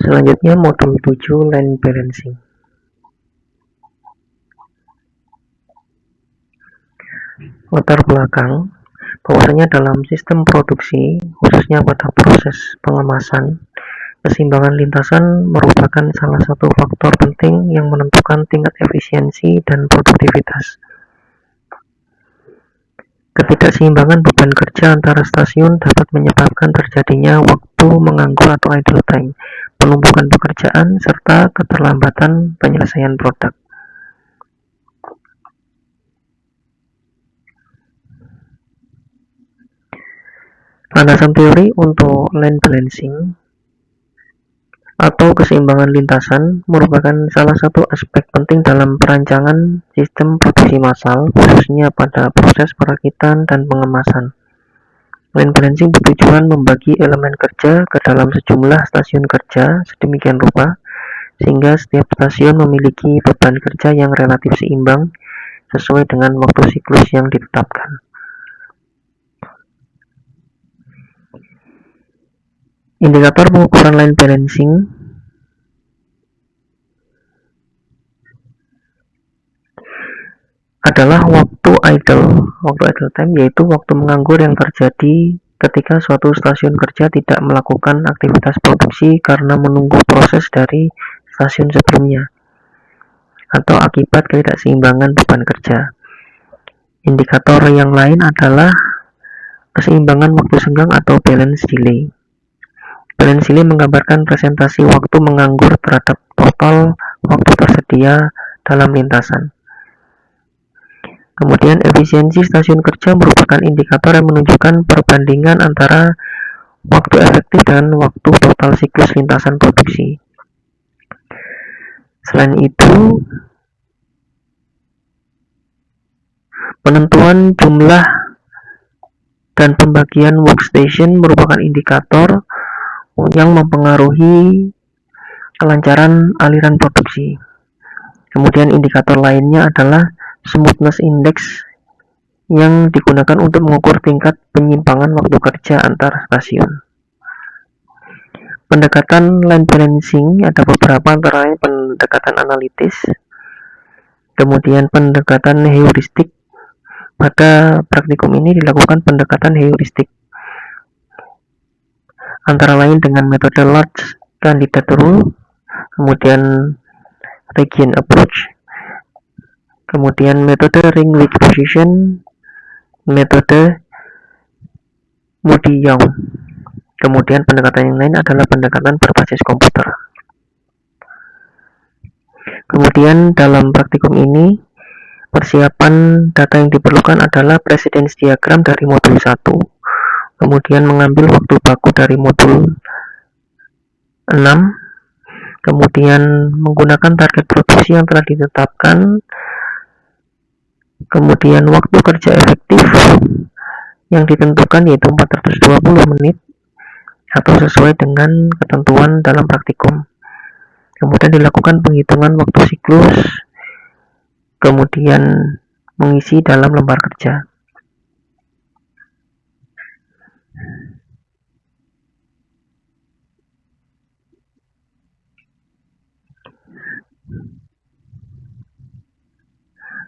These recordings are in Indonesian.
Selanjutnya modul 7 line balancing. Latar belakang bahwasanya dalam sistem produksi, khususnya pada proses pengemasan, keseimbangan lintasan merupakan salah satu faktor penting yang menentukan tingkat efisiensi dan produktivitas. Ketidakseimbangan beban kerja antara stasiun dapat menyebabkan terjadinya waktu menganggur atau idle time, penumpukan pekerjaan, serta keterlambatan penyelesaian produk. Landasan teori untuk line balancing atau keseimbangan lintasan merupakan salah satu aspek penting dalam perancangan sistem produksi massal, khususnya pada proses perakitan dan pengemasan. Line balancing bertujuan membagi elemen kerja ke dalam sejumlah stasiun kerja sedemikian rupa sehingga setiap stasiun memiliki beban kerja yang relatif seimbang sesuai dengan waktu siklus yang ditetapkan. Indikator pengukuran line balancing adalah waktu idle time, yaitu waktu menganggur yang terjadi ketika suatu stasiun kerja tidak melakukan aktivitas produksi karena menunggu proses dari stasiun sebelumnya atau akibat ketidakseimbangan beban kerja. Indikator yang lain adalah keseimbangan waktu senggang atau balance delay. Balance delay menggambarkan presentasi waktu menganggur terhadap total waktu tersedia dalam lintasan. Kemudian efisiensi stasiun kerja merupakan indikator yang menunjukkan perbandingan antara waktu efektif dan waktu total siklus lintasan produksi. Selain itu, penentuan jumlah dan pembagian workstation merupakan indikator yang mempengaruhi kelancaran aliran produksi. Kemudian indikator lainnya adalah smoothness index yang digunakan untuk mengukur tingkat penyimpangan waktu kerja antar stasiun. Pendekatan line balancing ada beberapa, antara lain pendekatan analitis, kemudian pendekatan heuristik. Pada praktikum ini dilakukan pendekatan heuristik, antara lain dengan metode large candidate rule, kemudian region approach, kemudian metode ring width position, metode Moody-Young. Kemudian pendekatan yang lain adalah pendekatan berbasis komputer. Kemudian dalam praktikum ini, persiapan data yang diperlukan adalah precedence diagram dari modul 1, kemudian mengambil waktu baku dari modul 6, kemudian menggunakan target produksi yang telah ditetapkan, kemudian waktu kerja efektif yang ditentukan yaitu 420 menit atau sesuai dengan ketentuan dalam praktikum. Kemudian dilakukan penghitungan waktu siklus, kemudian mengisi dalam lembar kerja.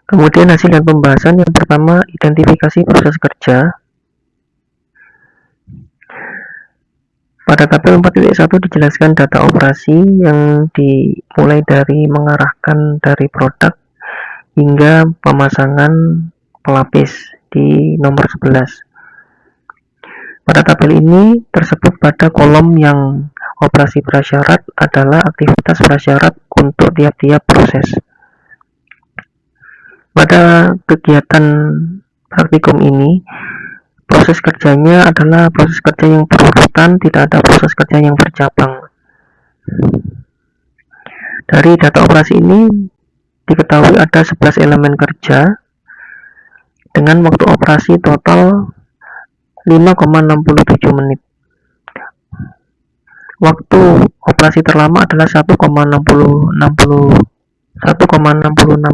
Kemudian hasil dan pembahasan. Yang pertama, identifikasi proses kerja. Pada tabel 4.1 dijelaskan data operasi yang dimulai dari mengarahkan dari produk hingga pemasangan pelapis di nomor 11. Pada tabel ini tersebut pada kolom yang operasi prasyarat adalah aktivitas prasyarat untuk tiap-tiap proses. Pada kegiatan praktikum ini, proses kerjanya adalah proses kerja yang berurutan, tidak ada proses kerja yang bercabang. Dari data operasi ini diketahui ada 11 elemen kerja dengan waktu operasi total 5,67 menit. Waktu operasi terlama adalah 1,66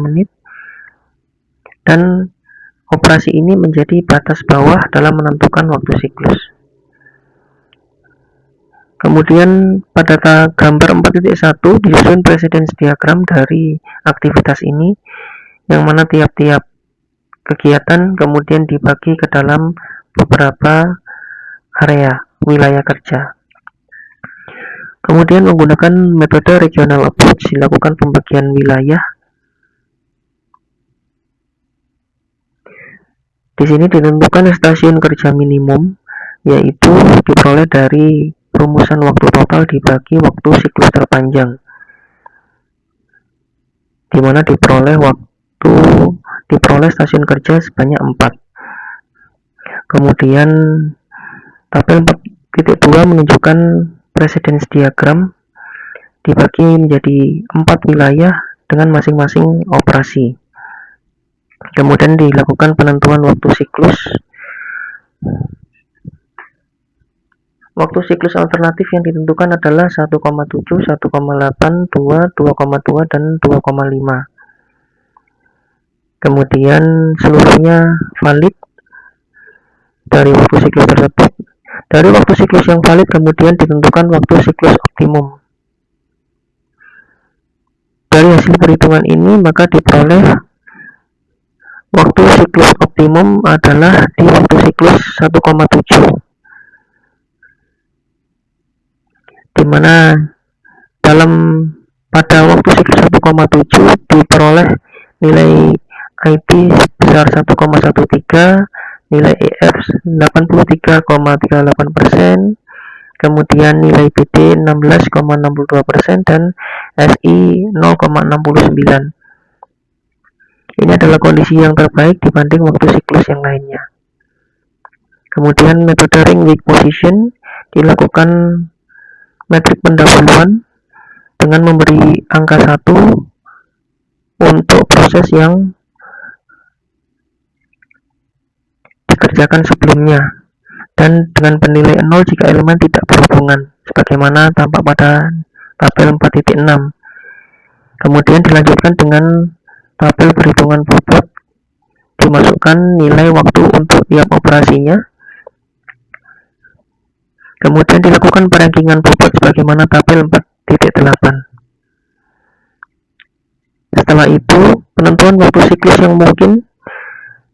menit, dan operasi ini menjadi batas bawah dalam menentukan waktu siklus. Kemudian pada gambar 4.1 disusun precedence diagram dari aktivitas ini, yang mana tiap-tiap kegiatan kemudian dibagi ke dalam beberapa area wilayah kerja. Kemudian menggunakan metode regional approach dilakukan pembagian wilayah. Di sini ditentukan stasiun kerja minimum, yaitu diperoleh dari rumusan waktu total dibagi waktu siklus terpanjang, di mana diperoleh stasiun kerja sebanyak 4. Kemudian tabel 4.2 menunjukkan precedence diagram dibagi menjadi 4 wilayah dengan masing-masing operasi. Kemudian dilakukan penentuan waktu siklus. Waktu siklus alternatif yang ditentukan adalah 1,7, 1,8, 2, 2,2, dan 2,5. Kemudian seluruhnya valid dari waktu siklus tersebut. Dari waktu siklus yang valid kemudian ditentukan waktu siklus optimum. Dari hasil perhitungan ini maka diperoleh waktu siklus optimum adalah di waktu siklus 1,7, dimana pada waktu siklus 1,7 diperoleh nilai IT sebesar 1,13, nilai EF 83,38%, kemudian nilai BD 16,62%, dan SI 0,69. Ini adalah kondisi yang terbaik dibanding waktu siklus yang lainnya. Kemudian metode ring weak position dilakukan metrik pendahuluan dengan memberi angka 1 untuk proses yang dikerjakan sebelumnya, dan dengan penilaian 0 jika elemen tidak berhubungan, sebagaimana tampak pada tabel 4.6. Kemudian dilanjutkan dengan tabel perhitungan bobot, dimasukkan nilai waktu untuk tiap operasinya. Kemudian dilakukan perankingan bobot sebagaimana tabel 4.8. Setelah itu, penentuan waktu siklus yang mungkin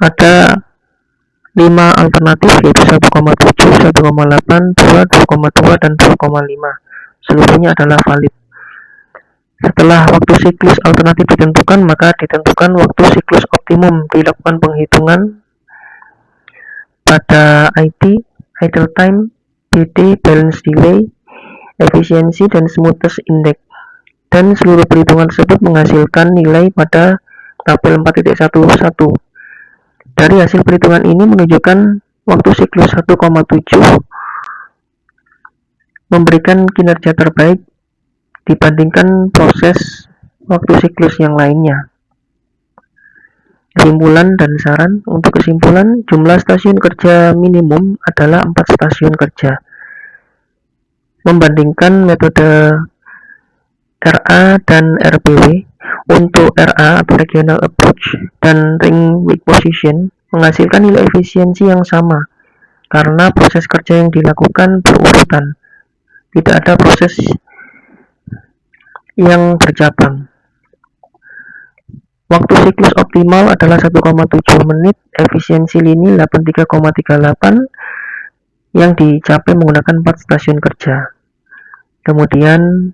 ada 5 alternatif, yaitu 1,7, 1,8, 2, 2,2, dan 2,5. Seluruhnya adalah valid. Setelah waktu siklus alternatif ditentukan, maka ditentukan waktu siklus optimum. Dilakukan penghitungan pada IT, idle time, BD, balance delay, efisiensi, dan smoothness index. Dan seluruh perhitungan tersebut menghasilkan nilai pada tabel 4.11. Dari hasil perhitungan ini menunjukkan waktu siklus 1,7 memberikan kinerja terbaik dibandingkan proses waktu siklus yang lainnya. Kesimpulan dan saran. Untuk kesimpulan, jumlah stasiun kerja minimum adalah 4 stasiun kerja. Membandingkan metode RA dan RBW, untuk RA atau regional approach dan ring weak position menghasilkan nilai efisiensi yang sama karena proses kerja yang dilakukan berurutan, tidak ada proses yang bercabang. Waktu siklus optimal adalah 1,7 menit, efisiensi lini 83,38 yang dicapai menggunakan 4 stasiun kerja. Kemudian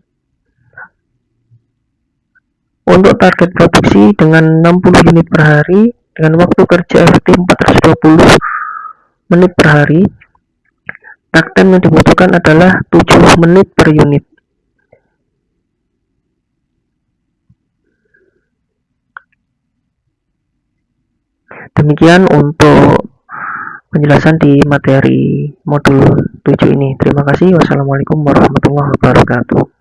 untuk target produksi dengan 60 unit per hari dengan waktu kerja efektif 420 menit per hari, takt time yang dibutuhkan adalah 7 menit per unit. Demikian untuk penjelasan di materi modul 7 ini. Terima kasih. Wassalamualaikum warahmatullahi wabarakatuh.